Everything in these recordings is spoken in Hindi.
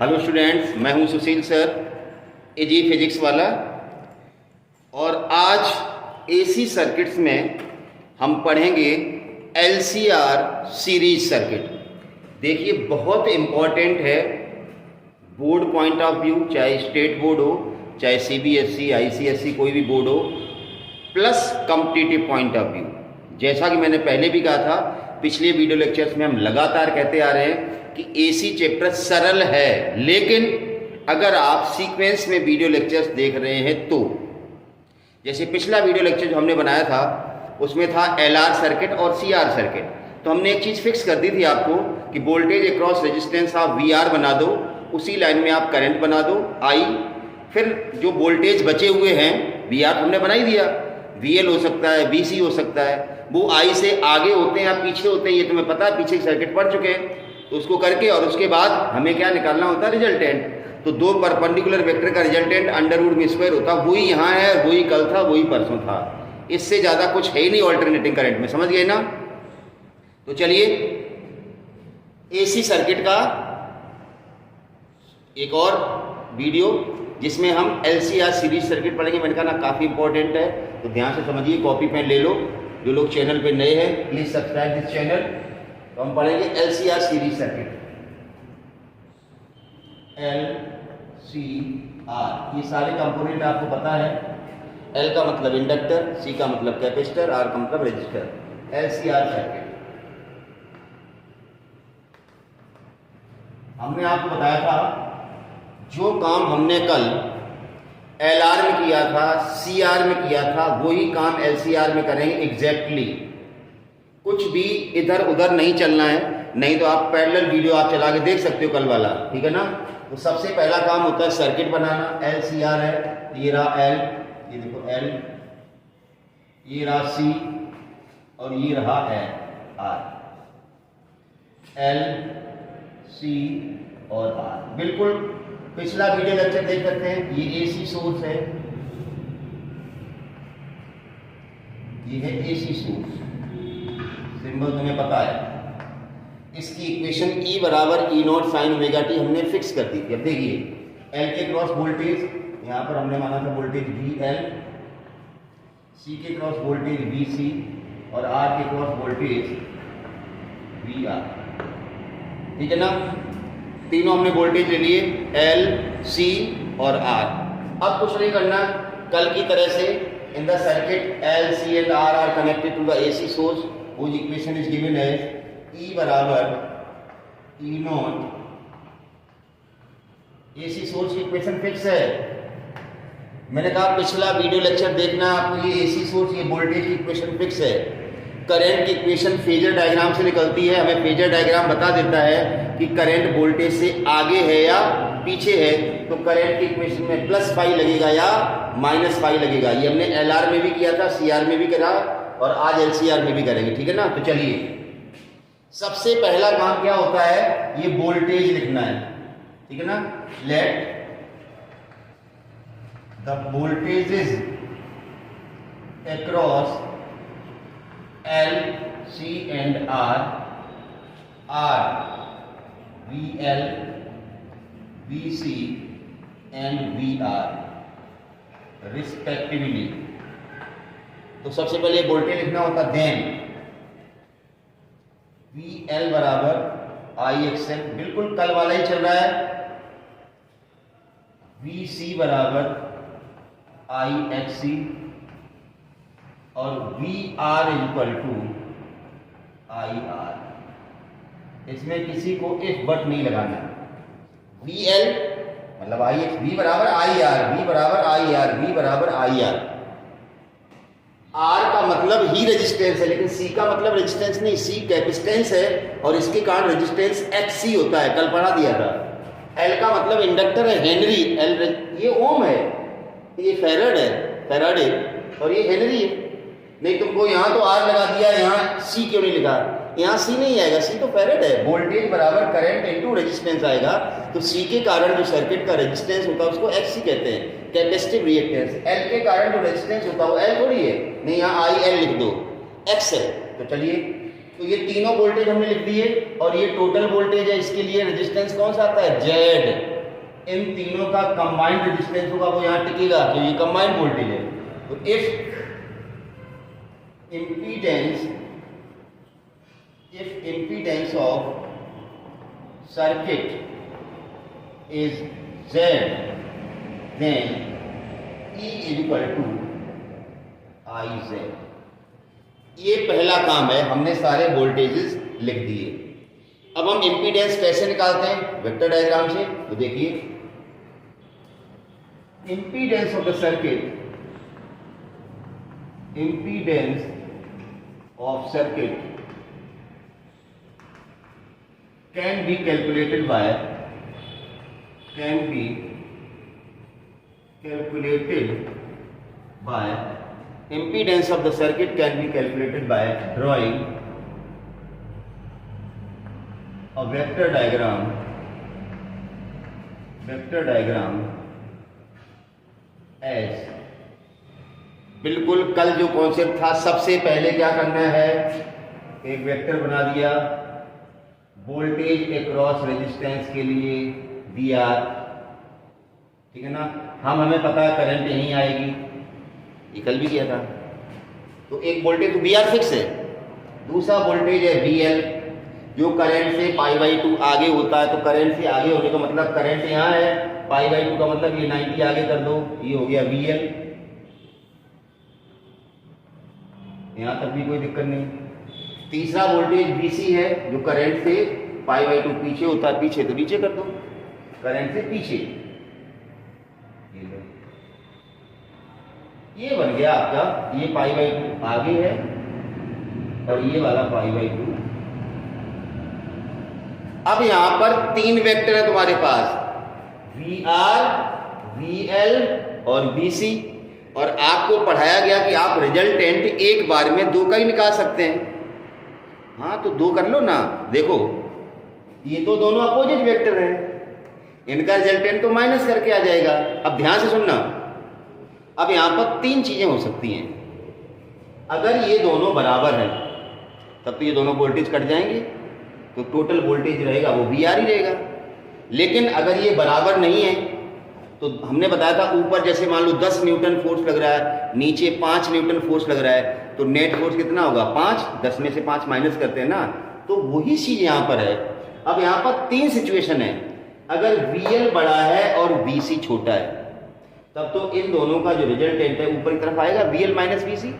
हेलो स्टूडेंट्स, मैं हूं सुशील सर, एजी फिजिक्स वाला। और आज एसी सर्किट्स में हम पढ़ेंगे एलसीआर सीरीज सर्किट। देखिए, बहुत इम्पॉर्टेंट है बोर्ड पॉइंट ऑफ व्यू, चाहे स्टेट बोर्ड हो, चाहे सीबीएसई, आईसीएसई, कोई भी बोर्ड हो, plus competitive point of view. जैसा कि मैंने पहले भी कहा था, पिछले वीडियो लेक्चर्स में हम लगातार कहते आ रहे हैं कि एसी चैप्टर सरल है, लेकिन अगर आप सीक्वेंस में वीडियो लेक्चर्स देख रहे हैं तो, जैसे पिछला वीडियो लेक्चर जो हमने बनाया था उसमें था एलआर सर्किट और सीआर सर्किट। तो हमने एक चीज़ फिक्स कर दी थी आपको कि वोल्टेज अक्रॉस रेजिस्टेंस आप वीआर बना दो, उसी लाइन में आप करंट बना दो आई, फिर जो वोल्टेज बचे हुए हैं वीआर हमने बना ही दिया, वीएल हो सकता है, वीसी हो सकता है, वो आई से आगे होते हैं या पीछे होते हैं, ये तुम्हें पता है, पीछे सर्किट पढ़ चुके हैं। तो उसको करके और उसके बाद हमें क्या निकालना होता है, रिजल्टेंट। तो दो परपेंडिकुलर वेक्टर का रिजल्टेंट अंडर रूट में स्क्वायर होता, वही यहाँ है, वही कल था, वही परसों था। इससे ज़्यादा कुछ है ही नहीं ऑल्टरनेटिंग करंट में, समझ गए ना। तो चलिए एसी सर्किट का एक और वीडियो जिसमें हम एलसीआर सीरीज सर्किट पढ़ेंगे। मैंने कहा ना, काफ़ी इंपॉर्टेंट है, तो ध्यान से समझिए, कॉपी पेन ले लो। जो लोग चैनल पे नए हैं प्लीज सब्सक्राइब दिस चैनल। तो हम पढ़ेंगे एलसीआर सीरीज सर्किट, एलसीआर। ये सारे कंपोनेंट आपको पता है। एल का मतलब इंडक्टर, सी का मतलब कैपेसिटर, आर का मतलब रेजिस्टर। एलसीआर सर्किट हमने आपको बताया था, जो काम हमने कल एलआर में किया था, सीआर में किया था, वही काम एलसीआर में करेंगे एग्जैक्टली। कुछ भी इधर उधर नहीं चलना है, नहीं तो आप पैरेलल वीडियो आप चला के देख सकते हो कल वाला, ठीक है ना। तो सबसे पहला काम होता है सर्किट बनाना। एलसीआर है, ये रहा एल, ये देखो एल, ये रहा सी और ये रहा आर। एल, सी और आर, बिल्कुल पिछला वीडियो लेक्चर देख सकते हैं। ये एसी सोर्स है, ये है एसी सोर्स, सिंबल तुम्हें पता है। इसकी इक्वेशन E बराबर ई नॉट साइन ओमेगा टी हमने फिक्स कर दी थी। अब देखिए, L के क्रॉस वोल्टेज यहाँ पर हमने माना था वोल्टेज VL, C के क्रॉस वोल्टेज VC और R के क्रॉस वोल्टेज VR, ठीक है ना। तीनों हमने वोल्टेज ले लिए, L, C और R। अब कुछ नहीं करना, कल की तरह से in the circuit L, C and R are connected to the AC source, whose equation is given as E बराबर E नॉट। AC सोर्स की इक्वेशन फिक्स है। मैंने कहा पिछला वीडियो लेक्चर देखना आपको, ये AC सोर्स, ये वोल्टेज की इक्वेशन फिक्स है। करंट की इक्वेशन फेजर डायग्राम से निकलती है, हमें फेजर डायग्राम बता देता है कि करंट वोल्टेज से आगे है या पीछे है। तो करंट की इक्वेशन में प्लस फाई लगेगा या माइनस फाई लगेगा। ये हमने एलआर में भी किया था, सीआर में भी करा और आज एलसीआर में भी करेंगे, ठीक है ना। तो चलिए, सबसे पहला काम क्या होता है, ये वोल्टेज लिखना है, ठीक है ना। Let the voltages across L, C and R are VL, VC and VR respectively। तो सबसे पहले वोल्टेज लिखना होता, देन VL बराबर IXL, बिल्कुल कल वाला ही चल रहा है। VC बराबर IXC और VR इक्वल टू IR। इसमें किसी को इफ बट नहीं लगाना। VL मतलब IX, V बराबर IR, V बराबर IR, V बराबर IR। R का मतलब ही रेजिस्टेंस है, लेकिन C का मतलब रेजिस्टेंस नहीं, C कैपेसिटेंस है और इसके कारण रेजिस्टेंस XC होता है, कल पढ़ा दिया था। L का मतलब इंडक्टर है, हेनरी, L ये ओम है, ये फैराड है, फैराडे, और ये हेनरी है। नहीं, तुमको यहाँ तो R लगा दिया, यहाँ C क्यों नहीं लिखा, यहाँ C नहीं आएगा, C तो फैराड है। वोल्टेज बराबर करंट इनटू रेजिस्टेंस आएगा, तो C के कारण जो सर्किट का रेजिस्टेंस होता है उसको XC कहते हैं, कैपेसिटिव रिएक्टेंस। L के कारण जो रेजिस्टेंस होता है वो L थोड़ी है, नहीं यहाँ IL लिख दो, X है। तो चलिए, तो ये तीनों वोल्टेज हमने लिख दिए और ये टोटल वोल्टेज है, इसके लिए रेजिस्टेंस कौन सा आता है, जेड। इन तीनों का कंबाइंड रेजिस्टेंस होगा वो यहाँ टिकेगा, तो ये कंबाइंड वोल्टेज है। तो if impedance of circuit is Z, then E is equal to IZ। ये पहला काम है, हमने सारे वोल्टेजेस लिख दिए। अब हम इम्पीडेंस कैसे निकालते हैं? वेक्टर डायग्राम से। तो देखिए, impedance of the circuit, impedance of circuit can be calculated by impedance of the circuit can be calculated by drawing a vector diagram as, बिल्कुल कल जो कॉन्सेप्ट था, सबसे पहले क्या करना है, एक वेक्टर बना दिया, वोल्टेज अक्रॉस रेजिस्टेंस के लिए VR, ठीक है ना। हमें पता है करंट यहीं आएगी, ये कल भी किया था। तो एक वोल्टेज तो VR फिक्स है, दूसरा वोल्टेज है VL जो करंट से π/2 आगे होता है। तो करंट से आगे होने का मतलब करंट यहाँ है, π/2 का मतलब ये 90 आगे कर दो, ये हो गया VL। यहाँ तक भी कोई दिक्कत नहीं। तीसरा वोल्टेज VC है जो करंट से π/2 पीछे होता है, पीछे तो नीचे कर दो, करंट से पीछे। ये बन गया आपका, ये π/2 आगे है और ये वाला π/2। अब यहां पर तीन वेक्टर है तुम्हारे पास, VR, VL और VC। और आपको पढ़ाया गया कि आप रिजल्टेंट एक बार में दो का ही निकाल सकते हैं। हाँ, तो दो कर लो ना। देखो, ये तो दोनों अपोजिट वेक्टर हैं, इनका रिजल्टेंट तो माइनस करके आ जाएगा। अब ध्यान से सुनना, अब यहां पर तीन चीजें हो सकती हैं। अगर ये दोनों बराबर हैं तब तो ये दोनों वोल्टेज कट जाएंगे, तो टोटल वोल्टेज रहेगा वो VR ही रहेगा। लेकिन अगर ये बराबर नहीं है तो हमने बताया था, ऊपर जैसे मान लो 10 न्यूटन फोर्स लग रहा है, नीचे 5 न्यूटन फोर्स लग रहा है, तो नेट फोर्स कितना होगा? 5। 10 में से 5 माइनस करते हैं ना, तो वही चीज यहाँ पर है। अब यहाँ पर तीन सिचुएशन है। अगर VL बड़ा है और VC छोटा है, तब तो इन दोनों का जो रिजल्टेंट है ऊपर की तरफ आएगा, VL माइनस VC।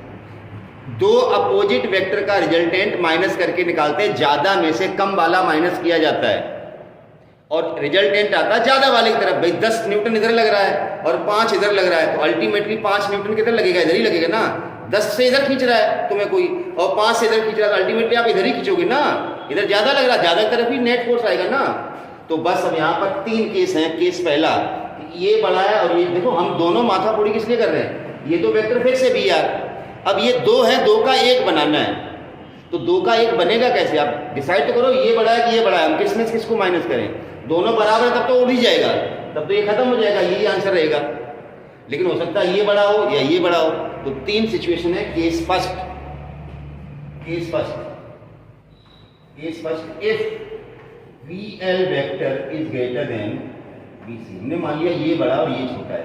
दो अपोजिट वेक्टर का रिजल्टेंट माइनस करके निकालते हैं, ज्यादा में से कम वाला माइनस किया जाता है और रिजल्टेंट आता है ज्यादा वाले की तरफ। भाई 10 न्यूटन इधर लग रहा है और 5 इधर लग रहा है, तो अल्टीमेटली 5 न्यूटन किधर लगेगा? इधर ही लगेगा ना। 10 से इधर खींच रहा है तुम्हें कोई और 5 से इधर खींच रहा है, तो अल्टीमेटली आप इधर ही खींचोगे ना, इधर ज्यादा लग रहा है, ज्यादा तरफ ही नेट फोर्स आएगा ना। तो बस अब यहाँ पर तीन केस हैं। केस पहला, ये बड़ा है और ये देखो, हम दोनों माथाफोड़ी किस लिए कर रहे हैं? ये तो वेक्टर फिक्स है VR। अब ये दो है, दो का एक बनाना है, तो दो का एक बनेगा कैसे? आप डिसाइड तो करो, ये बड़ा है कि ये बड़ा है, हम किस में किसको माइनस करें? दोनों बराबर है तब तो उड़ ही जाएगा, तब तो ये खत्म हो जाएगा, यही आंसर रहेगा। लेकिन हो सकता है ये बड़ा हो या ये बड़ा हो। तो तीन सिचुएशन है। Case first, if VL vector is greater then VC। हमने मान लिया ये बड़ा और ये छोटा है,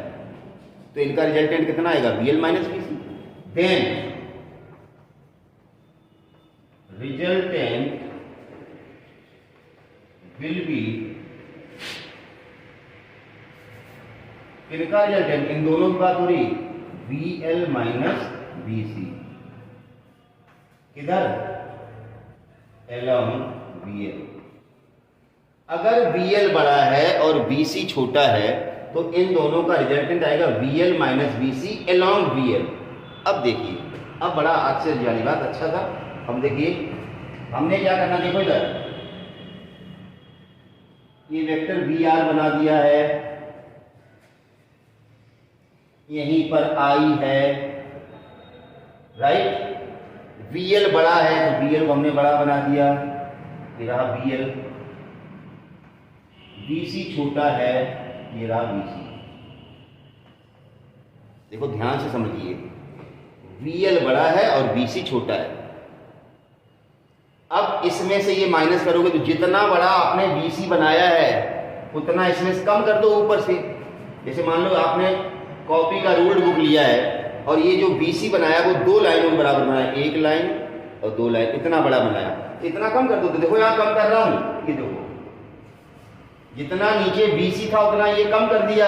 तो इनका रिजल्टेंट कितना आएगा? VL minus VC। Then resultant will be, इनका रिजल्टेंट, इन दोनों की बात हो रही, VL माइनस VC। किधर? along VL। अगर VL बड़ा है और VC छोटा है तो इन दोनों का रिजल्टेंट आएगा VL minus VC along VL। अब देखिए, अब बड़ा आश्चर्य वाली बात, अच्छा था। अब देखिए हमने क्या करना, देखो इधर ये वेक्टर VR बना दिया है, यहीं पर I है, राइट। VL बड़ा है तो VL को हमने बड़ा बना दिया, ये रहा VL। VC छोटा है, ये रहा VC। देखो ध्यान से समझिए, VL बड़ा है और VC छोटा है। अब इसमें से ये माइनस करोगे तो जितना बड़ा आपने VC बनाया है उतना स्पेस कम कर दो ऊपर से। जैसे मान लो आपने कॉपी का रूल्ड बुक लिया है और ये जो BC बनाया वो 2 लाइनों में बराबर बनाया, 1 लाइन और 2 लाइन, इतना बड़ा बनाया, इतना कम कर दो। तो देखो यहाँ कम कर रहा हूँ, ये देखो जितना नीचे BC था उतना ये कम कर दिया,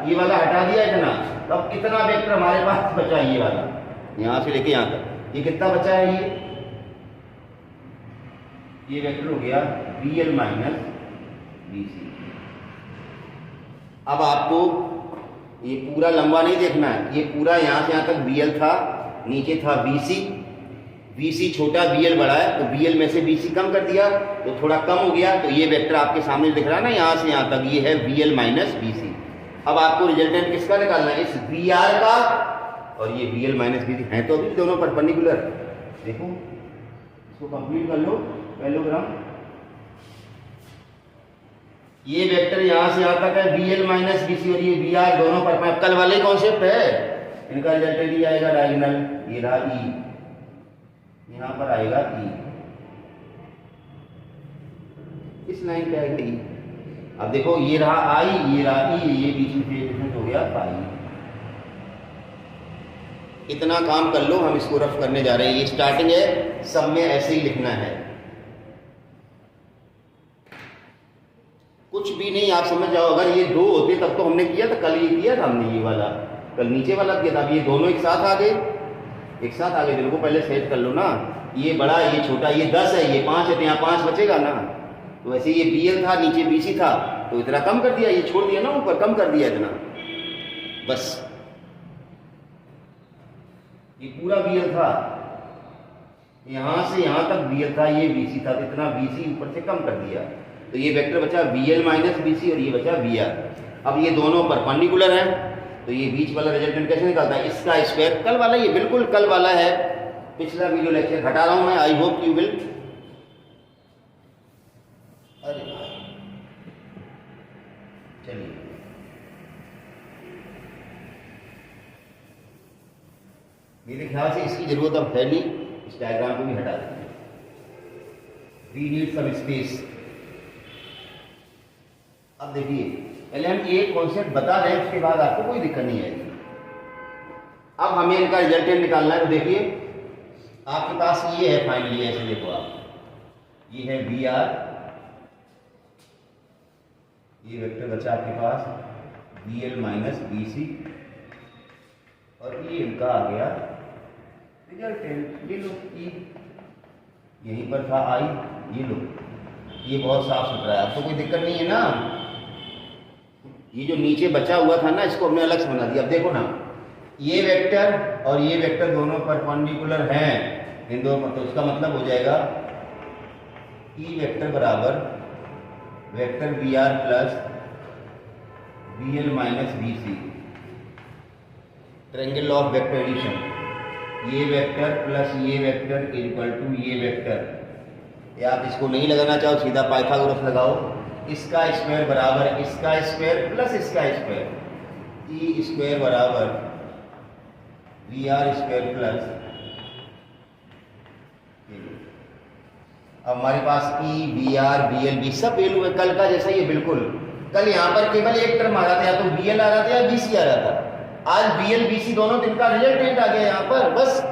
ये वाला हटा दिया इतना। तब कितना वेक्टर हमारे पास बचा, ये वाला यहाँ से लेके यहाँ तक, ये कितना बचा है, ये वेक्टर हो गया BL माइनस BC। अब आपको ये पूरा लंबा नहीं देखना है, ये पूरा यहाँ से यहाँ तक BL था, नीचे था BC छोटा BL बड़ा है, तो BL में से BC कम कर दिया तो थोड़ा कम हो गया। तो ये वेक्टर आपके सामने दिख रहा है ना, यहाँ से यहाँ तक ये है BL माइनस BC। अब आपको रिजल्टेंट किसका निकालना है, इस BR का और ये BL माइनस BC है तो अभी दोनों परपेंडिकुलर। देखो इसको कंप्लीट कर लो पैरेललोग्राम। ये वेक्टर यहाँ से यहाँ तक है BL माइनस BC और ये BR दोनों परपेंडिकुलर। कल वाले कॉन्सेप्ट है, इनका रिजल्टेंट ये आएगा डायगोनल, ये रहा E, यहाँ पर आएगा E, इस लाइन पे आएगा E। अब देखो ये रहा I, ये रहा E, ये बीच में डिफरेंस हो गया पाई। इतना काम कर लो, हम इसको रफ करने जा रहे हैं। ये स्टार्टिंग है, सब में ऐसे ही लिखना है, कुछ भी नहीं। आप समझ जाओ, अगर ये 2 होते तब तो हमने किया था, कल ये किया था हमने, ये वाला कल नीचे वाला किया था। अब ये दोनों एक साथ आ गए, एक साथ आ गए। इनको पहले सेट कर लो ना, ये बड़ा ये छोटा, ये 10 है, ये 5 है, तो यहाँ 5 बचेगा ना। तो वैसे ये BL था, नीचे BC था, तो इतना कम कर दिया, ये छोड़ दिया ना ऊपर, कम कर दिया इतना, बस। ये पूरा BL था, यहाँ से यहाँ तक BL था, ये BC था, तो इतना BC ऊपर से कम कर दिया। तो ये वेक्टर बचा BL माइनस BC और ये बचा BR। अब ये दोनों परपेंडिकुलर हैं, तो ये बीच वाला रिजल्टेंट कैसे निकालता है, इसका स्क्वायर। कल वाला, ये बिल्कुल कल वाला है, पिछला वीडियो लेक्चर हटा रहा हूं मैं, आई होप यू विल। अरे चलिए, मेरे ख्याल से इसकी जरूरत अब है नहीं, इस डायग्राम को भी हटा देंगे। We need some space. अब देखिए, पहले हम एक कॉन्सेप्ट बता रहे हैं, उसके बाद आपको कोई दिक्कत नहीं आएगी। अब हमें इनका रिजल्टेंट निकालना है। तो देखिए आपके पास ये है फाइनली, ऐसे देखो आप, ये है BR, ये वेक्टर बचा आपके पास BL माइनस BC और ये इनका आ गया रिजल्टेंट। ये लो E, यहीं पर था I, ये लो, ये बहुत साफ सुथरा है, अब तो कोई दिक्कत नहीं है ना। ये जो नीचे बचा हुआ था ना, इसको हमने अलग से बना दिया। अब देखो ना, ये वेक्टर और ये वेक्टर दोनों परपेंडिकुलर हैं इन दोनों, तो इसका मतलब हो जाएगा E वेक्टर बराबर vector BR plus BL minus BC, triangle of vector addition. ये वेक्टर प्लस ये वेक्टर इक्वल टू ये वेक्टर। या आप इसको नहीं लगाना चाहो, सीधा पाइथागोरस लगाओ। इसका स्क्वायर बराबर इसका स्क्वायर प्लस इसका स्क्वायर, E स्क्वायर बराबर VR स्क्वायर प्लस। अब हमारे पास E, BR, BL, B सब वैल्यू है कल का जैसा। ये बिल्कुल कल यहाँ पर केवल एक टर्म आ रहा था, या तो BL आ रहा था या BC आ रहा था। आज BL BC दोनों दिन का रिजल्टेंट आ गया यहाँ पर, बस।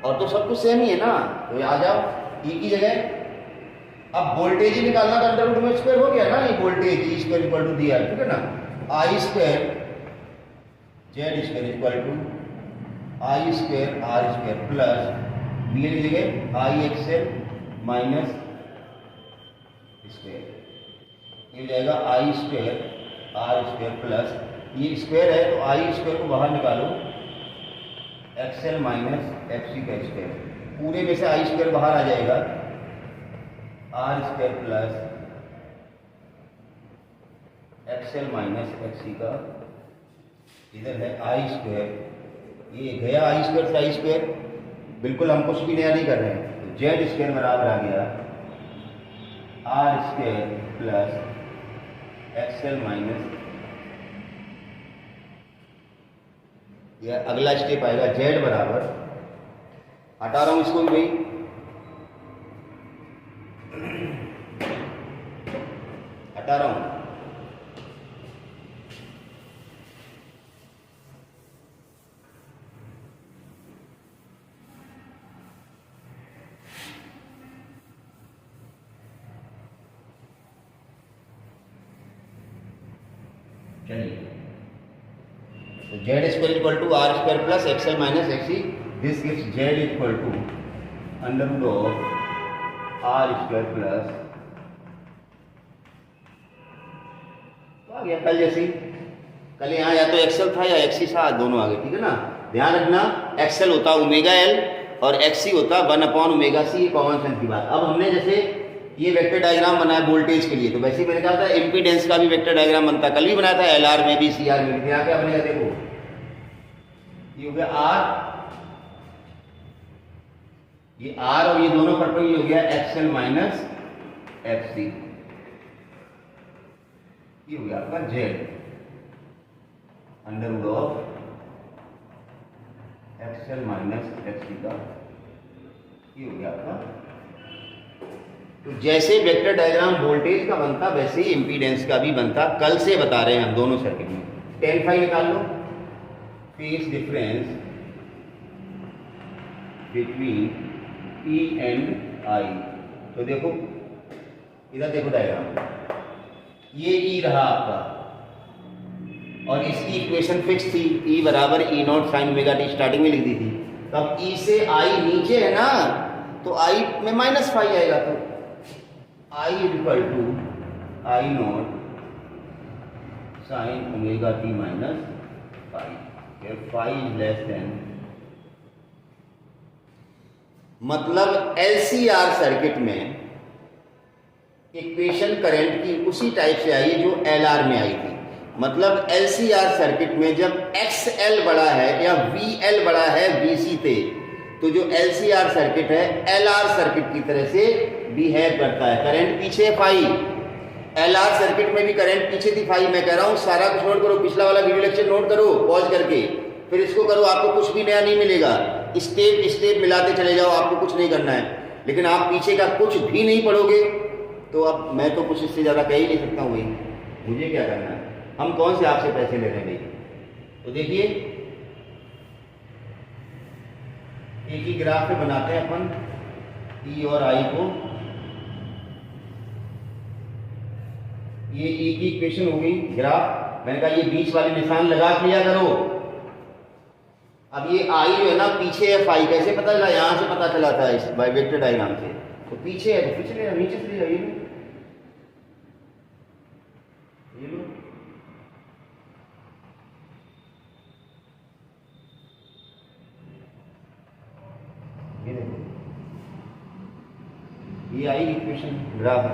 और तो सब कुछ सेम ही है ना, तो आ जाओ E की जगह। अब वोल्टेज ही निकालना, तो अंडर रूट में स्क्वायर हो गया ना, ये voltage E square equal to DR, ठीक है ना। I square Z square equal to I square R square plus BL की जगह IXL माइनस स्क्वायर, ये हो जाएगा I square R square plus, ये स्क्वायर है तो I स्क्वायर को बाहर निकालो, XL माइनस FC का स्क्वायर, पूरे में से I स्क्वायर बाहर आ जाएगा, R square plus XL minus XC का, इधर है I स्क्वायर, ये गया I स्क्वायर से I स्क्वायर, बिल्कुल हम कुछ भी नया नहीं कर रहे हैं। तो Z स्क्वायर बराबर आ गया R square plus XL minus, यह अगला स्टेप आएगा Z बराबर, हटा रहा हूं इसको भी भाई, हटा रहा हूं चलिए, तो Z square equal to R square plus XL minus XC, this gives Z equal to under root of R square plus, तो आ गया कल जैसे, कल यहाँ या तो एक्सएल था या एक्सी था, दोनों आ गए, ठीक है ना। ध्यान रखना एक्सएल होता ओमेगा एल और एक्सी होता 1/ओमेगा सी, ये कॉमन सेंस की बात। अब हमने जैसे ये वेक्टर डायग्राम बनाया वोल्टेज के लिए, तो वैसे ही मैंने कहा था इम्पीडेंस का भी वेक्टर डायग्राम बनता, कल भी बनाया था एलआर में भी सीआर में भी। यहाँ क्या बनेगा देखो, ये हो गया आर, ये आर और ये दोनों कट हो गया एक्सएल माइनस एक्सी, ये हो गया आपका Z under root of XL minus XC का, ये हो गया आपका। तो जैसे वेक्टर डायग्राम वोल्टेज का बनता वैसे ही इम्पीडेंस का भी बनता, कल से बता रहे हैं हम दोनों सर्किट में। tan phi निकाल लो, phase difference between E and I। तो देखो इधर देखो डायग्राम, ये E रहा आपका और इसकी इक्वेशन फिक्स थी, E बराबर E not sine omega T, starting में लिख दी थी। तब E से I नीचे है ना, तो I में माइनस फाई आएगा, तो I equal to I not sine omega t minus phi, phi is less than, मतलब LCR सर्किट में इक्वेशन करंट की उसी टाइप से आई जो LR में आई थी। मतलब LCR सर्किट में जब XL बड़ा है या VL बड़ा है VC से, तो जो LCR सर्किट है LR सर्किट की तरह से बिहेव करता है। करंट पीछे फाई, LR सर्किट में भी करंट पीछे थी फाई। मैं कह रहा हूं सारा कुछ नोट करो, पिछला वाला वीडियो लेक्चर नोट करो पॉज करके, फिर इसको करो, आपको कुछ भी नया नहीं मिलेगा। स्टेप स्टेप मिलाते चले जाओ, आपको कुछ नहीं करना है। लेकिन आप पीछे का कुछ भी नहीं पढ़ोगे तो अब मैं तो कुछ इससे ज़्यादा कह ही नहीं सकता हूँ। भाई मुझे क्या करना है, हम कौन से आपसे पैसे ले रहे हैं भाई। तो देखिए एक ही ग्राफ पे बनाते हैं अपन E और I को। ये E की इक्वेशन हो गई ग्राफ, मैंने कहा ये बीच वाले निशान लगा लिया करो। अब ये I जो है ना पीछे है फाई, कैसे पता चला, यहां से पता चला था इस बाय वेक्टर डायग्राम से। तो पीछे है तो पीछे ले, नीचे से ले जाइए, ये लो, ये देखो, ये आई इक्वेशन ग्राफ,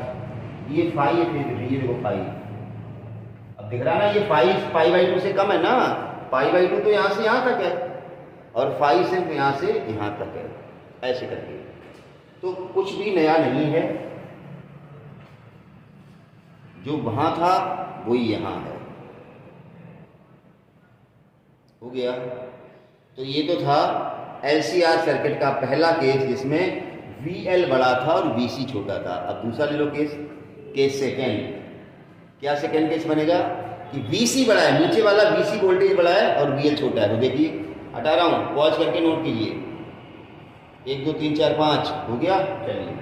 ये फाई है, ये देखो फाई। अब दिख रहा ना ये फाई पाई/2 से कम है ना, पाई/2 तो यहां से यहां तक है और फाई सिर्फ यहां से यहां तक है, ऐसे करके। तो कुछ भी नया नहीं है, जो वहां था वही यहां है। हो गया। तो ये तो था LCR सर्किट का पहला केस जिसमें VL बड़ा था और VC छोटा था। अब दूसरा ले लो केस सेकेंड। क्या सेकेंड केस बनेगा कि VC बड़ा है, नीचे वाला VC वोल्टेज बड़ा है और VL छोटा है। तो देखिए हटा रहा हूं, पॉज करके नोट कीजिए, 1 2 3 4 5 हो गया। चलिए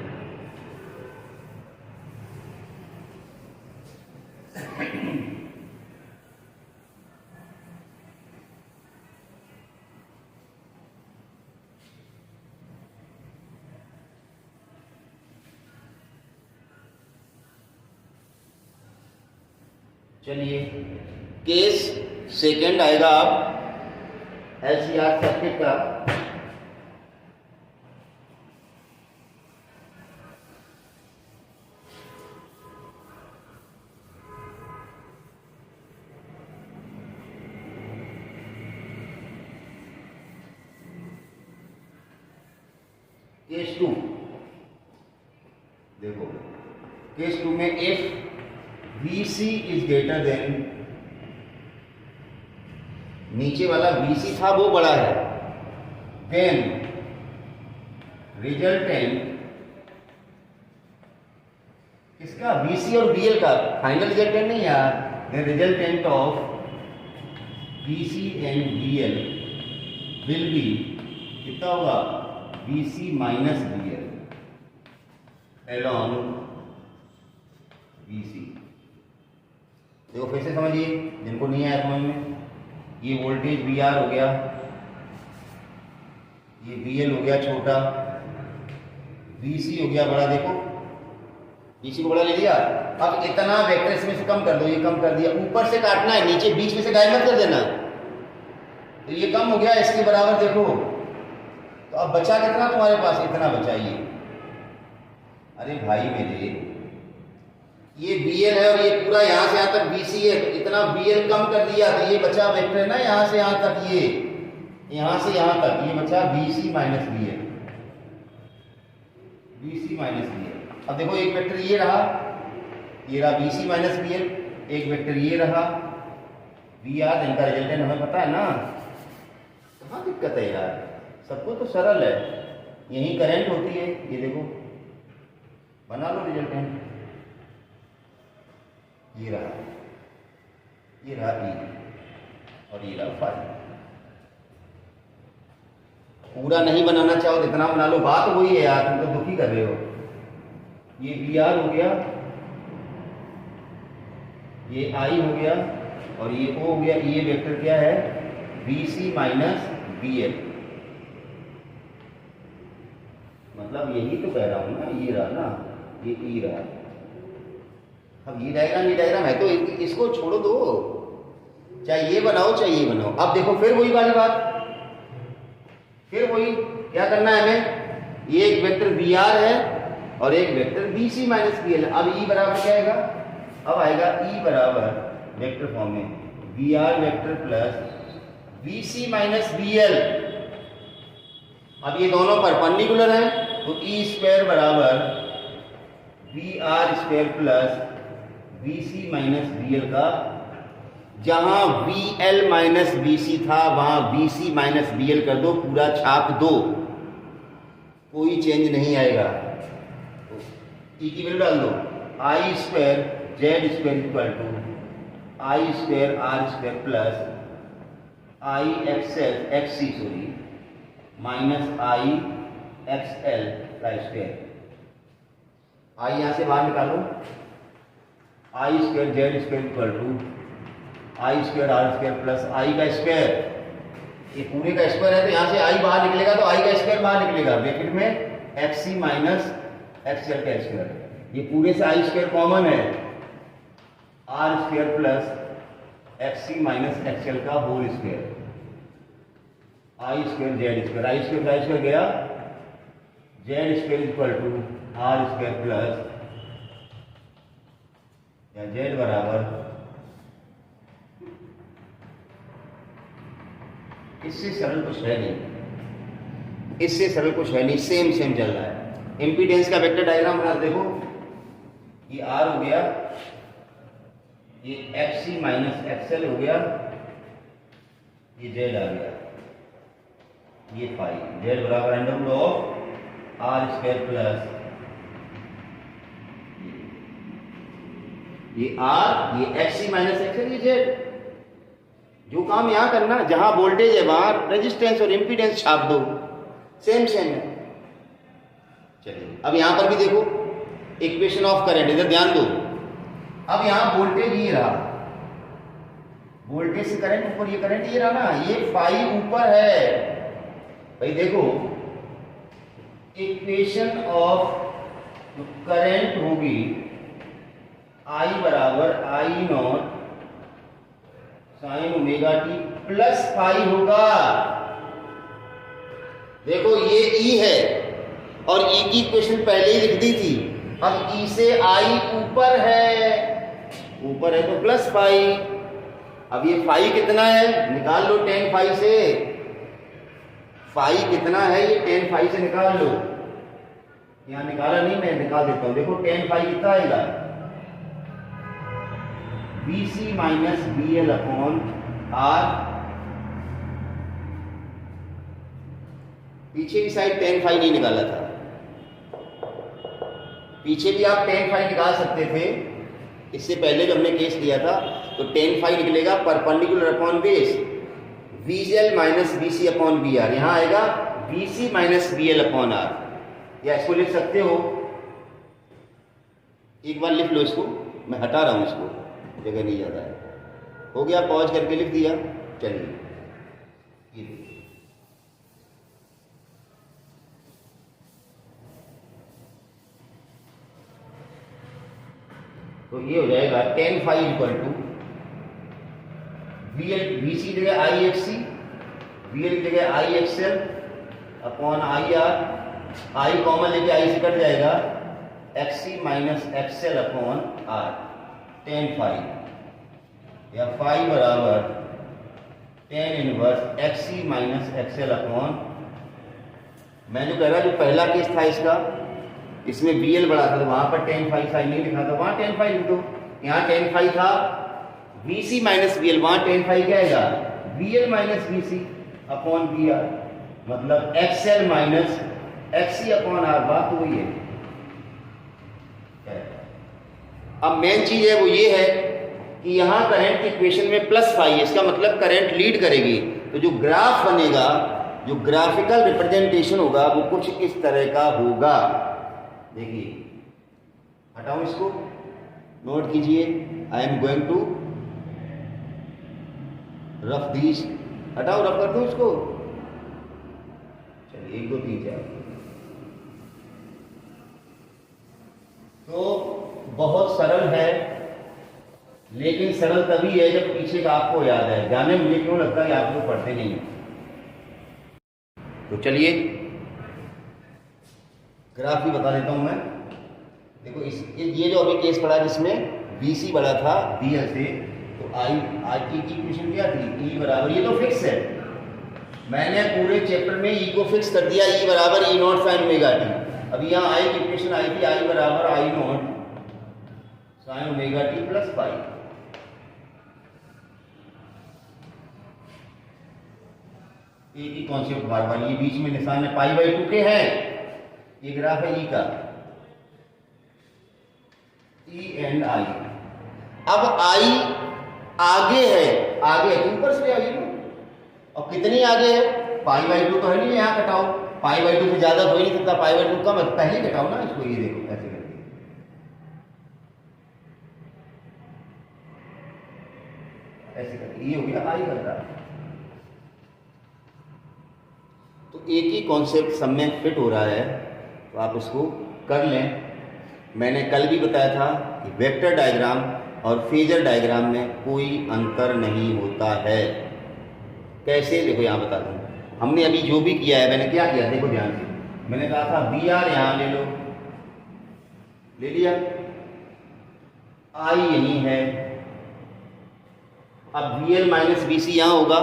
चलिए केस सेकंड आएगा अब LCR सर्किट का। केस 2 देखो, केस 2 में if VC is greater than, नीचे वाला VC था वो बड़ा है, देन रिजल्टेंट किसका, VC और VL का, फाइनल रिजल्टेंट नहीं यार, then resultant of VC and VL will be कितना होगा, VC minus VL along VC। देखो फिर से समझिए जिनको नहीं आया समझ में, ये वोल्टेज वी आर हो गया, ये वी एल हो गया छोटा, वी सी हो गया बड़ा, देखो वी सी को बड़ा ले लिया। अब इतना वेक्टर इसमें से कम कर दो, ये कम कर दिया, ऊपर से काटना है, नीचे बीच में से गायब मत कर देना। तो ये कम हो गया, इसके बराबर देखो, तो अब बचा कितना तुम्हारे पास, इतना बचा ये। अरे भाई मेरे, ये BL है और ये पूरा यहाँ से यहाँ तक BC है, तो इतना BL कम कर दिया तो ये बचा वेक्टर है ना यहाँ से यहाँ तक, ये यहाँ से यहाँ तक ये बचा BC minus BL, BC minus BL। अब देखो एक वेक्टर ये रहा BC माइनस BL, एक वेक्टर ये रहा VR, इनका रिजल्टेंट हमें पता है ना, कहाँ दिक्कत है यार, सबको तो सरल है, यही करंट होती है। ये देखो बना लो रिजल्टेंट, ये रहा E और ये रहा फाई। पूरा नहीं बनाना चाहो तो इतना बना लो, बात वही है यार, तुम तो दुखी कर रहे हो। ये VR हो गया, ये I हो गया और ये O हो गया। ये वेक्टर क्या है, BC माइनस BL, मतलब यही तो कह रहा हूं ना, ये रहा ना, ये E रहा। अब ये डायग्राम है तो इसको छोड़ो दो, चाहे ये बनाओ चाहे ये बनाओ। अब देखो फिर वही वाली बात, फिर वही क्या करना है हमें, ये एक वेक्टर VR है और एक वेक्टर BC माइनस BL। अब E बराबर क्या आएगा, अब आएगा E बराबर वेक्टर फॉर्म में VR vector plus BC minus BL। अब ये दोनों परपेंडिकुलर हैं तो E स्क्वायर बराबर VR square plus BC minus BL का, जहां BL माइनस BC था वहां BC माइनस BL कर दो, पूरा छाप दो, कोई चेंज नहीं आएगा। तो E की वैल्यू डाल दो, I square Z square equal to I square R square plus I XC minus I XL का स्क्वायर। I यहां से बाहर निकालो, I square Z square equal to I square R square plus I का स्क्वायर, ये पूरे का स्क्वायर है तो यहाँ से I बाहर निकलेगा तो I का स्क्वायर बाहर निकलेगा, ब्रैकेट में XC माइनस XL का स्क्वायर। ये पूरे से I स्क्वायर कॉमन है, R square plus XC minus XL का whole square, I square Z square, I square गया, Z square equal to R square plus या Z बराबर, इससे सरल कुछ है नहीं, इससे सरल कुछ है नहीं, सेम चल रहा है। इम्पीडेंस का वेक्टर डायग्राम बना देखो, ये R हो गया, ये XC माइनस XL हो गया, ये Z आ गया, ये फाई, Z बराबर under root of R square plus ये R, ये XC माइनस XL, ये Z। जो काम यहां करना, जहां वोल्टेज है वहां रेजिस्टेंस और इंपीडेंस छाप दो, सेम है। चलिए अब यहां पर भी देखो इक्वेशन ऑफ करंट, इधर ध्यान दो। अब यहां वोल्टेज ये रहा, वोल्टेज से करंट ऊपर, ये करंट ये रहा ना, ये फाई ऊपर है भाई। देखो इक्वेशन ऑफ करंट होगी I बराबर I not sine omega t plus phi होगा। देखो ये E है और E की इक्वेशन पहले ही लिख दी थी, अब E से I ऊपर है तो प्लस फाई। अब ये फाई कितना है निकाल लो, टेन फाई से, फाई कितना है ये टेन फाई से निकाल लो। यहां निकाला नहीं, मैं निकाल देता हूं, देखो टेन फाई कितना आएगा, BC minus BL upon R। पीछे की साइड टेन फाई नहीं निकाला था, पीछे भी आप टेन फाई निकाल सकते थे, इससे पहले जब हमने केस लिया था तो टेन फाई निकलेगा perpendicular upon base, VL minus BC upon BR। यहां आएगा BC minus BL upon R, या इसको लिख सकते हो, एक बार लिख लो इसको, मैं हटा रहा हूं इसको, जगह नहीं ज़्यादा है। हो गया, पॉज करके लिख दिया। चलिए ये देखिए, तो ये हो जाएगा tan phi equal to V C जगह I X C, V L की जगह I X L upon I R, I common लेके आई से कट जाएगा, X C minus X L upon R, tan phi या phi बराबर tan inverse X C minus X L upon, मैं जो कह रहा जो पहला केस था इसका, इसमें बी एल बड़ा था तो वहां पर tan phi साइन नहीं लिखा था, वहां tan phi लिख दो। यहाँ tan phi था V C minus B L, वहां tan phi क्या आएगा, B L minus B C upon B R, मतलब X L minus X C upon R, बात वही है। अब मेन चीज है वो ये है कि यहाँ करंट की इक्वेशन में प्लस फाई है, इसका मतलब करंट लीड करेगी, तो जो ग्राफ बनेगा, जो ग्राफिकल रिप्रेजेंटेशन होगा वो कुछ इस तरह का होगा। देखिए, हटाओ इसको, नोट कीजिए, I am going to rough these, हटाओ, रफ कर दो इसको। चलिए 1 2 3 4। तो बहुत सरल है, लेकिन सरल तभी है जब पीछे का आपको याद है। जाने मुझे क्यों लगता है आप लोग पढ़ते नहीं हैं। तो चलिए ग्राफ भी बता देता हूं मैं। देखो ये जो अभी केस पड़ा जिसमें BC बड़ा था BL से, तो आई की इक्वेशन क्या थी, E बराबर, ये तो फिक्स है, मैंने पूरे चैप्टर में E को फिक्स कर दिया, E बराबर E not sine omega T. अभी यहाँ आई की इक्वेशन आई थी, I बराबर I not sine omega t plus pi. एक ही कॉन्सेप्ट बार बार, ये बीच में निशान है पाई बाई 2 के है, ये ग्राफ है E का, E एंड I। अब I आगे है, आगे है, ऊपर से आगे ना, और कितनी आगे है, पाई बाई 2 तो है नहीं, यहाँ कटाओ, पाई बाई 2 से ज्यादा हो ही नहीं सकता, पाई बाई 2 कम है, पहले कटाओ ना इसको, ये देखो ऐसे करके, ऐसे करके, ये हो गया I का ग्राफ। तो एक ही कॉन्सेप्ट सब में फिट हो रहा है, तो आप उसको कर लें। मैंने कल भी बताया था कि वेक्टर डायग्राम और फेजर डायग्राम में कोई अंतर नहीं होता है। कैसे, देखो यहाँ बता दूँ, हमने अभी जो भी किया है, मैंने क्या किया देखो ध्यान से, मैंने कहा था बी आर यहाँ ले लो, ले लिया, आई यही है, अब B L minus B C यहाँ होगा,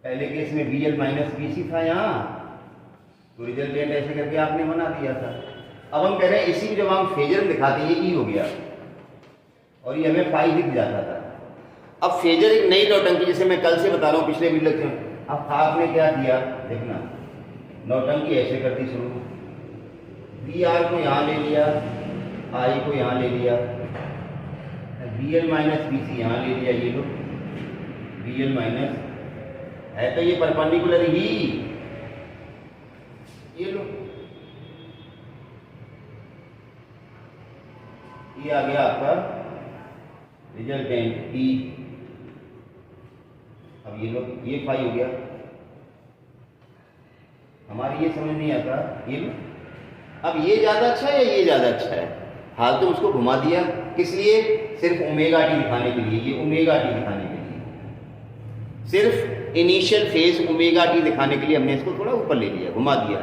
पहले केस में B L minus B C था यहाँ, तो रिजल्टेंट ऐसे करके आपने बना दिया था। अब हम कह रहे हैं इसी जब हम फेजर में दिखाते हैं, ये ई हो गया और ये हमें फाई दिख जाता था। अब फेजर एक नई नौटंकी, जैसे मैं कल से बता रहा हूँ पिछले वीडियो में, अब आपने क्या किया देखना, नौटंकी ऐसे कर दी शुरू, बी आर को यहाँ ले लिया, आई को यहाँ ले लिया, B L minus B C यहाँ ले लिया, ये लो बी एल माइनस है तो ये परपेंडिकुलर ही, ये लो, ये आ गया आपका रिजल्टेंट ई। अब ये लो, ये फाई हो गया, हमारी ये समझ नहीं आता, ये लो, अब ये ज्यादा अच्छा है या ये ज्यादा अच्छा है, हाल तो उसको घुमा दिया, किस लिए, सिर्फ ओमेगा टी दिखाने के लिए, ये ओमेगा टी दिखाने के लिए, सिर्फ इनिशियल फेज ओमेगा टी दिखाने के लिए हमने इसको थोड़ा ऊपर ले लिया, घुमा दिया,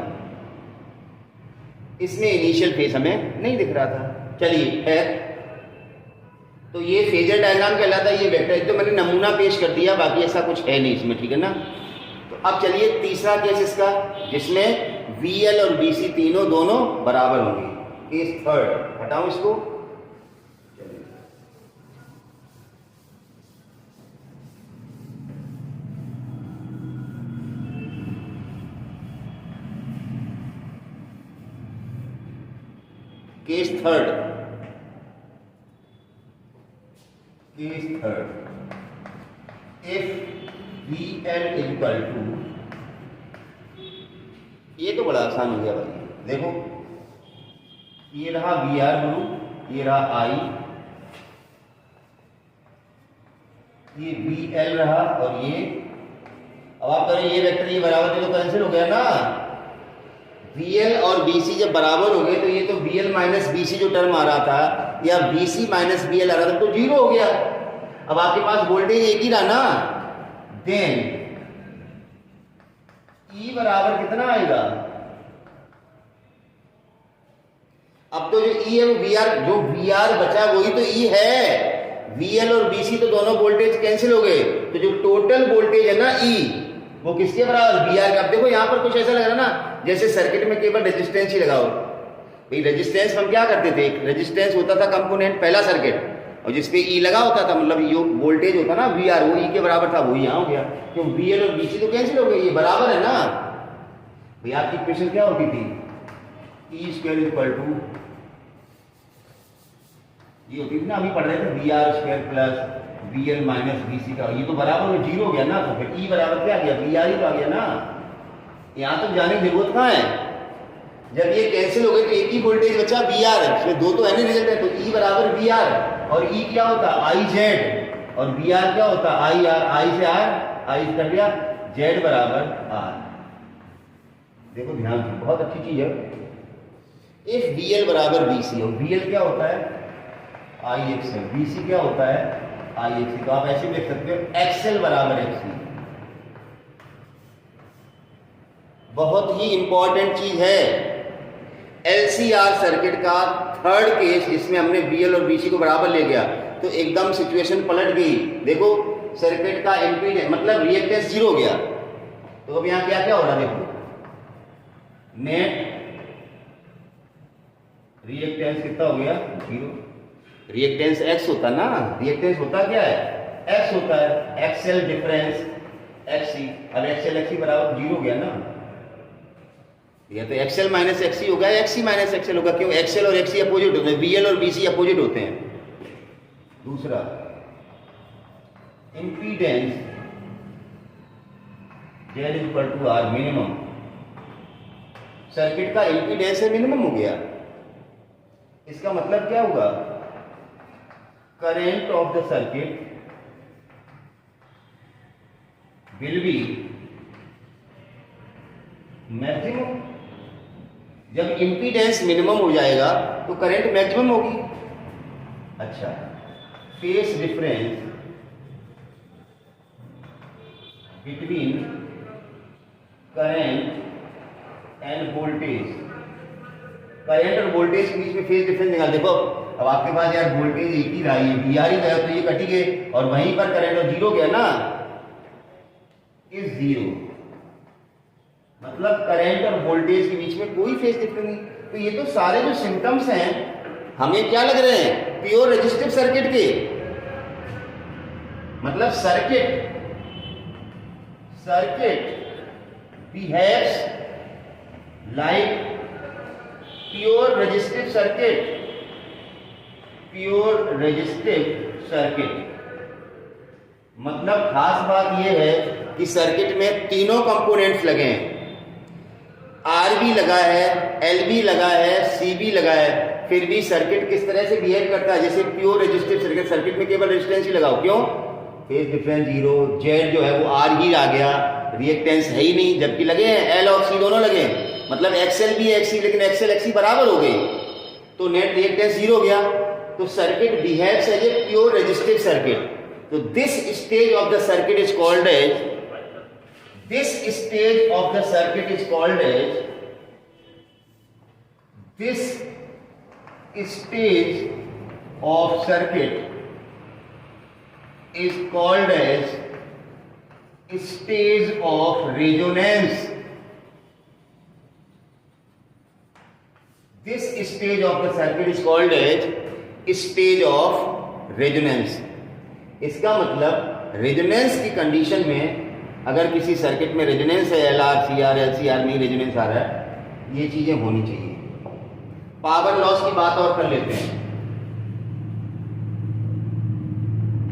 इसमें इनिशियल फेज हमें नहीं दिख रहा था। चलिए खैर, तो ये फेजर डायग्राम कहलाता है, ये वेक्टर, तो मैंने नमूना पेश कर दिया, बाकी ऐसा कुछ है नहीं इसमें, ठीक है ना। तो अब चलिए तीसरा केस इसका, जिसमें वी एल और बी सी तीनों दोनों बराबर होंगे, केस थर्ड, हटाओ इसको, case third, case third, if V L equal to, ये तो बड़ा आसान हो गया भाई, देखो ये रहा वी आर गुरु, ये रहा आई, ये वी एल रहा और ये, अब आप करें ये वेक्टर ये बराबर तो कैंसिल हो गया ना, वी एल और बी सी जब बराबर हो गए तो ये तो V L minus B C जो टर्म आ रहा था या B C minus B L आ रहा था तो जीरो हो गया। अब आपके पास वोल्टेज एक ही रहा ना, देन ई बराबर कितना आएगा, अब तो जो ई है वो वी आर, जो वी आर बचा वही तो ई है, वी एल और बी सी तो दोनों वोल्टेज कैंसिल हो गए, तो जो टोटल वोल्टेज है ना ई वो किसके बराबर, वी आर का। अब देखो यहाँ पर कुछ ऐसा लग रहा है ना जैसे सर्किट में केवल रेजिस्टेंस ही लगाओ, भाई रेजिस्टेंस हम क्या करते थे, एक रेजिस्टेंस होता था कंपोनेंट पहला सर्किट और जिसपे ई लगा होता था, मतलब ये वोल्टेज होता ना वी आर वो ई के बराबर था, वो यहाँ हो गया, क्यों वी एल और बी सी तो कैंसिल हो गए, ये बराबर है ना। भाई आपकी इक्वेशन क्या होती थी, ई स्क्वायर इक्वल टू ये होती थी ना, अभी पढ़ रहे थे V R square plus V L minus B C का, ये तो बराबर में जीरो हो गया ना, तो फिर ई बराबर क्या आ गया, वी आर ही तो आ गया ना। यहाँ तक जाने की जरूरत कहाँ है, जब ये कैंसिल हो गए तो एक ही वोल्टेज बचा वी आर, इसमें दो तो एनी रिजल्ट है, तो ई बराबर वी आर और ई क्या होता आई जेड और वी आर क्या होता आई आर, आई से आर आई कर दिया, जेड बराबर आर। देखो ध्यान से, बहुत अच्छी चीज है। इफ वी एल बराबर बी सी और वी एल क्या होता है आई एक्स एल, बी सी क्या होता है आई एक्स सी, तो आप ऐसे देख सकते हो एक्स एल बराबर एक्स सी। बहुत ही इंपॉर्टेंट चीज है एलसीआर सर्किट का थर्ड केस, जिसमें हमने वीएल और बीसी को बराबर ले गया तो एकदम सिचुएशन पलट गई। देखो सर्किट का इम्पीडेंस मतलब रिएक्टेंस जीरो हो गया, तो अब यहां क्या क्या हो रहा है, देखो नेट रिएक्टेंस कितना हो गया जीरो, रिएक्टेंस एक्स होता ना, रिएक्टेंस होता क्या है एक्स होता है, एक्सएल डिफरेंस एक्ससी, अब एक्सएल एक्ससी बराबर जीरो हो गया ना, या तो एक्सएल माइनस एक्ससी होगा, एक्ससी माइनस एक्सएल होगा, क्यों एक्सएल और एक्ससी अपोजिट होते हैं, बीएल और बीसी अपोजिट होते हैं। दूसरा impedance Z equal to R minimum, circuit का इंपीडेंस है मिनिमम हो गया, इसका मतलब क्या होगा current of the circuit will be maximum. जब इंपीडेंस मिनिमम हो जाएगा तो करंट मैक्सिमम होगी। अच्छा, phase difference between current and voltage, current और वोल्टेज के बीच में फेस डिफरेंस निकाल। देखो अब आपके पास यार वोल्टेज एक ही रहा, ये वी आर ही गया तो ये कटी गए और वहीं पर करंट और जीरो गया ना, इज जीरो, मतलब करंट और वोल्टेज के बीच में कोई फेस डिफरेंस नहीं। तो ये तो सारे जो सिम्टम्स हैं हमें क्या लग रहे हैं प्योर रेजिस्टिव सर्किट के, मतलब circuit behaves like pure resistive circuit, pure resistive circuit. मतलब खास बात यह है कि सर्किट में तीनों कंपोनेंट्स लगे हैं, आर भी लगा है, एल भी लगा है, सी भी लगा है, फिर भी सर्किट किस तरह से बिहेव करता है जैसे प्योर रेजिस्टिव सर्किट। सर्किट में केवल रेजिस्टेंस ही लगाओ, क्यों फेज डिफरेंस जीरो, जेड जो है वो आर ही आ गया, रिएक्टेंस है ही नहीं, जबकि लगे हैं एल और सी दोनों लगे हैं, मतलब एक्सएल भी एक्सी, लेकिन एक्सएल एक्सी बराबर हो गई तो नेट रिएक्टेंस जीरो हो गया, तो circuit behaves as a pure resistive circuit. तो this stage of the circuit is called as, this stage of the circuit is called as, this stage of circuit is called as stage of resonance. This stage of the circuit is called as stage of resonance. इसका मतलब रेजोनेंस की कंडीशन में अगर किसी सर्किट में रेजोनेंस है, L R C R L C R में रेजोनेंस आ रहा है, ये चीजें होनी चाहिए। पावर लॉस की बात और कर लेते हैं।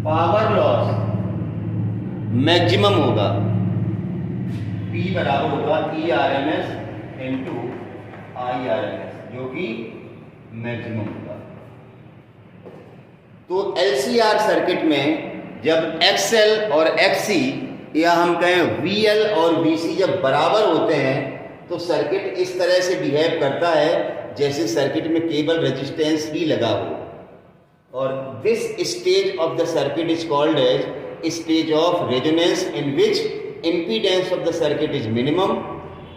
पावर लॉस मैक्सिमम होगा, P बराबर होगा E R M S into I R M S, जो कि मैक्सिमम होगा। तो एलसीआर सर्किट में जब XL और XC या हम कहें VL और VC जब बराबर होते हैं तो सर्किट इस तरह से बिहेव करता है जैसे सर्किट में केवल रेजिस्टेंस ही लगा हो, और this stage of the circuit is called as stage of resonance in which impedance of the circuit is minimum,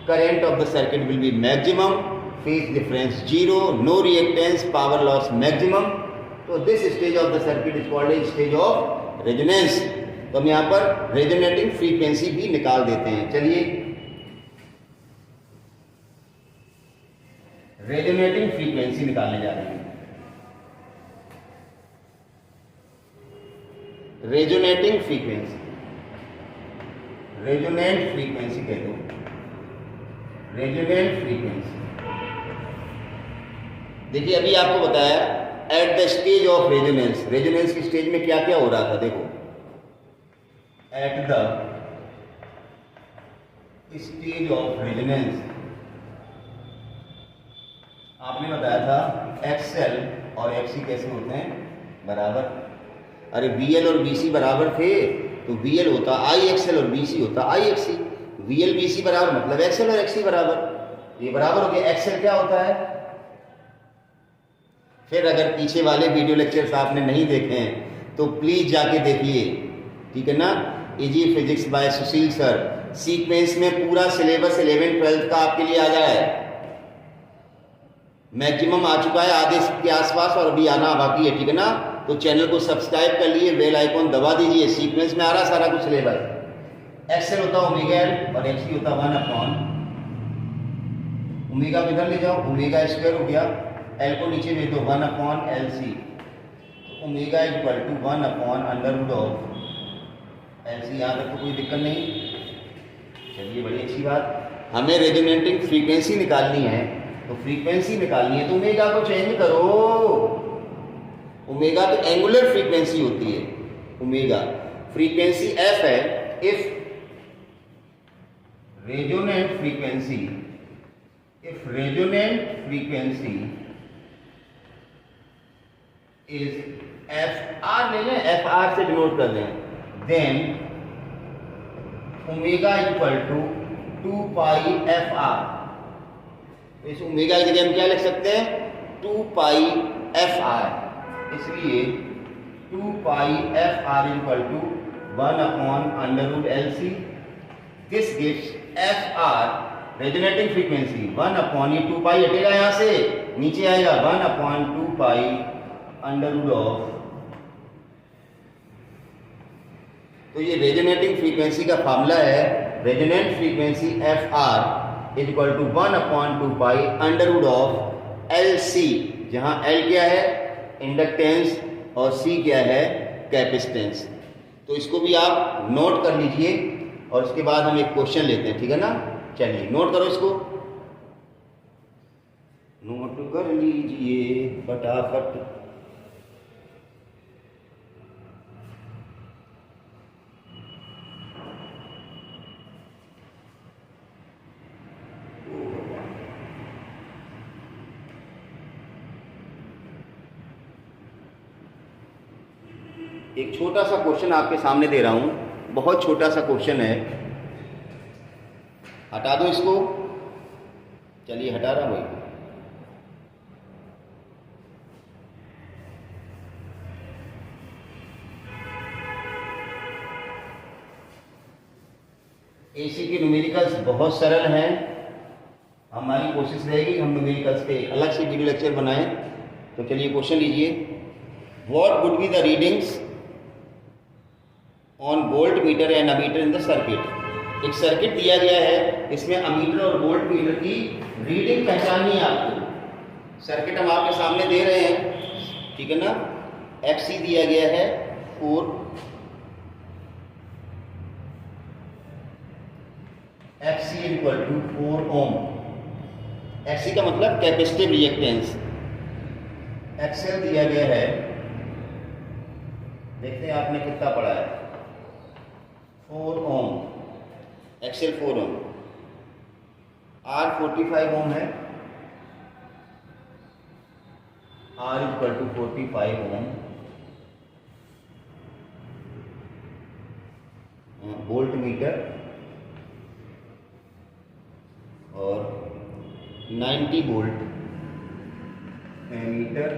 current of the circuit will be maximum, phase difference 0, no reactance, power loss maximum. तो this stage of the circuit is called a stage of resonance. तो हम यहाँ पर रेजोनेटिंग फ्रीक्वेंसी भी निकाल देते हैं। चलिए रेजोनेटिंग फ्रीक्वेंसी निकालने जा रहे हैं। रेजोनेटिंग फ्रीक्वेंसी, रेजोनेंट फ्रीक्वेंसी कह दो, रेजोनेंट फ्रीक्वेंसी। देखिए अभी आपको बताया at the stage of resonance, resonance की स्टेज में क्या क्या हो रहा था। देखो at the stage of resonance आपने बताया था XL और XC कैसे होते हैं, बराबर। अरे VL और VC बराबर थे तो VL होता IXL और VC होता IXC। VL VC बराबर मतलब XL और XC बराबर, ये बराबर हो गया। XL क्या होता है, फिर अगर पीछे वाले वीडियो लेक्चर्स आपने नहीं देखे हैं तो प्लीज जाके देखिए, ठीक है ना। इजी फिजिक्स बाय सुशील सर, सीक्वेंस में पूरा सिलेबस 11th-12th का आपके लिए आ जाए, मैक्सिमम आ चुका है आधे के आसपास और अभी आना बाकी है, ठीक है ना। तो चैनल को सब्सक्राइब कर लिए, बेल आइकॉन दबा दीजिए, सीक्वेंस में आ रहा सारा कुछ सिलेबस। XL होता ओमेगा L और XC होता 1 अपॉन ओमेगा, इधर ले जाओ, ओमेगा स्क्वायर हो गया, L को नीचे भेज दो 1 अपॉन LC, तो omega equal to 1 upon under root of LC। यहाँ तक तो कोई दिक्कत नहीं। चलिए बड़ी अच्छी बात, हमें रेजोनेटिंग फ्रीक्वेंसी निकालनी है, तो फ्रीक्वेंसी निकालनी है तो ओमेगा को चेंज करो। ओमेगा तो एंगुलर फ्रीक्वेंसी होती है, ओमेगा फ्रीक्वेंसी F है। If resonant frequency, if resonant frequency is FR, ले लें FR से डिनोट कर दें, then omega equal to 2 pi FR। तो इस ओमेगा की जगह हम क्या लिख सकते हैं, 2 पाई FR, इसलिए 2 pi FR equal to 1 upon under root LC। This gives FR resonating frequency 1 upon, ये 2 पाई हटेगा यहाँ से नीचे आएगा 1 upon 2 pi under root of. तो ये रेजोनेटिंग फ्रीक्वेंसी का फार्मूला है, resonant frequency FR is equal to 1 upon 2 pi under root of LC, जहां L क्या है इंडक्टेंस और C क्या है कैपेसिटेंस। तो इसको भी आप नोट कर लीजिए और उसके बाद हम एक क्वेश्चन लेते हैं, ठीक है ना। चलिए नोट करो, इसको नोट कर लीजिए फटाफट। एक छोटा सा क्वेश्चन आपके सामने दे रहा हूं, बहुत छोटा सा क्वेश्चन है, हटा दो इसको। चलिए हटा रहा हूं। एसी के न्यूमेरिकल्स बहुत सरल हैं, हमारी कोशिश रहेगी हम न्यूमेरिकल्स पे अलग से वीडियो लेक्चर बनाएं। तो चलिए क्वेश्चन लीजिए, what would be the readings on volt meter and ammeter in the circuit. एक सर्किट दिया गया है, इसमें अमीटर और वोल्ट मीटर की रीडिंग पहचाननी है आपको। सर्किट हम आपके सामने दे रहे हैं, ठीक है ना। XC दिया गया है 4, XC equal to 4 ohm. XC का मतलब कैपेसिटिव रिएक्टेंस। XL दिया गया है, देखते हैं आपने कितना पढ़ा है, 4 ओम, XL 4 ओम। R 45 ओम है, R equal to 45 ohm. Volt meter और 90 volt ammeter,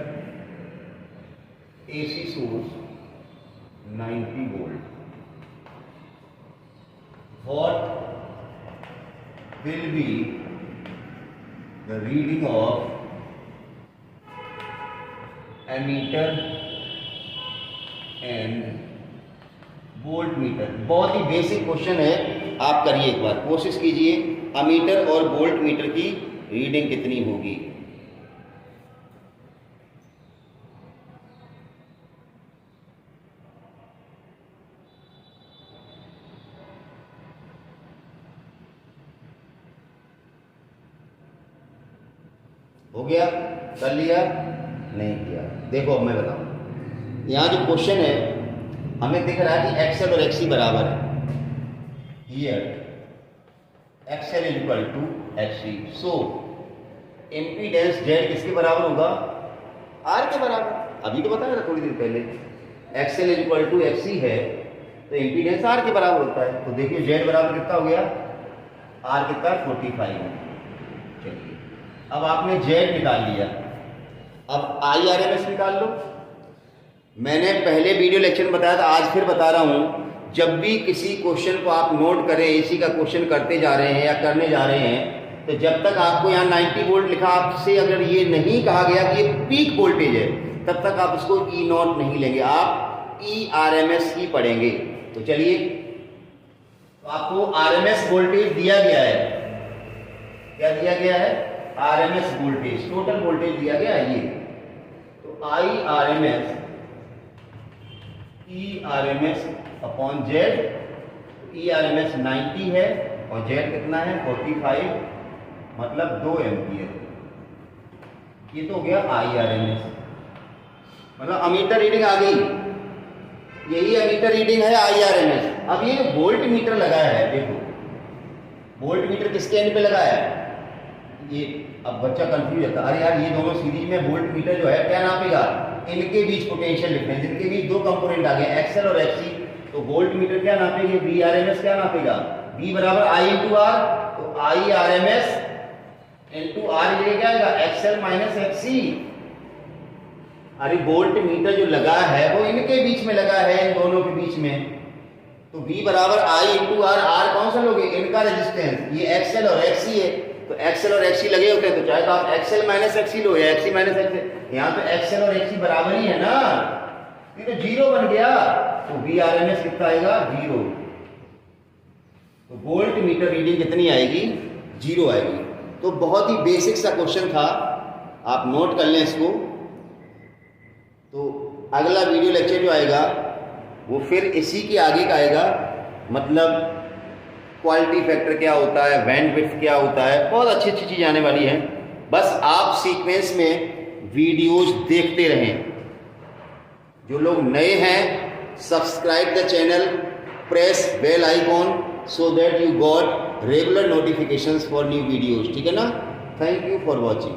AC source 90 volt. What will be the reading of ammeter and volt meter? बहुत ही बेसिक क्वेश्चन है, आप करिए एक बार, कोशिश कीजिए. अमीटर और वोल्ट मीटर की रीडिंग कितनी होगी? हो गया? कर लिया? नहीं किया? देखो अब मैं बताऊं. यहाँ जो क्वेश्चन है हमें दिख रहा है कि एक्सएल और एक्सी बराबर है. Here XL is equal to XC. So impedance Z किसके बराबर होगा? आर के बराबर. अभी तो बताया था थोड़ी देर पहले. XL is equal to XC है तो इम्पीडेंस आर के बराबर होता है. तो देखिए जेड बराबर कितना हो गया? आर कितना? 45 है. चलिए अब आपने जेड निकाल लिया, अब आई आर एम एस निकाल लो. मैंने पहले वीडियो लेक्चर में बताया था, आज फिर बता रहा हूं. जब भी किसी क्वेश्चन को आप नोट करें, एसी का क्वेश्चन करते जा रहे हैं या करने जा रहे हैं, तो जब तक आपको यहाँ 90 वोल्ट लिखा, आपसे अगर ये नहीं कहा गया कि ये पीक वोल्टेज है, तब तक आप उसको ई नॉट नहीं लेंगे, आप ई आर एम एस ही पढ़ेंगे. तो चलिए, तो आपको आर एम एस वोल्टेज दिया गया है. क्या दिया गया है? R M S voltage, total voltage दिया गया है ये. तो I R M S, E R M S upon Z. E R M S 90 है और जेड कितना है? 45, मतलब 2 एम्पियर. ये तो हो गया आई आर एम एस, मतलब अमीटर रीडिंग आ गई. यही अमीटर रीडिंग है आई आर एम एस. अब ये वोल्ट मीटर लगाया है, देखो वोल्ट मीटर किसके एंड पे लगाया है? ये अब बच्चा कंफ्यूज होता है, अरे यार ये दोनों सीरीज में वोल्ट मीटर जो है क्या नापेगा? इनके बीच पोटेंशियल डिफरेंस, इनके बीच दो कंपोनेंट आ गए एक्सएल और एक्सी. तो वोल्ट मीटर क्या नापेगा? वी आर एम एस क्या नापेगा? V बराबर आई इंटू आर. तो I R M S into R, ये क्या आएगा? XL minus XC. अरे वोल्ट मीटर जो लगा है वो इनके बीच में लगा है, इन दोनों के बीच में. तो V बराबर आई इंटू आर. आर कौन सा लोगे? इनका रेजिस्टेंस. ये एक्सएल और एक्सी है, तो एक्सएल और एक्सी लगे होते हैं, तो चाहे तो आप एक्सएल माइनस एक्सी लो या एक्सी माइनस एक्सी. यहाँ तो एक्सएल और एक्सी बराबर ही है ना, ये तो जीरो बन गया. तो वी आर एम एस कितना आएगा? 0. तो वोल्ट मीटर रीडिंग कितनी आएगी? 0 आएगी. तो बहुत ही बेसिक सा क्वेश्चन था, आप नोट कर लें इसको. तो अगला वीडियो लेक्चर जो आएगा वो फिर इसी के आगे का आएगा, मतलब क्वालिटी फैक्टर क्या होता है, बैंडविड्थ क्या होता है, बहुत अच्छी अच्छी चीज़ आने वाली है. बस आप सीक्वेंस में वीडियोज देखते रहें. जो लोग नए हैं, subscribe the channel, press bell icon so that you got regular notifications for new videos. ठीक है ना? Thank you for watching.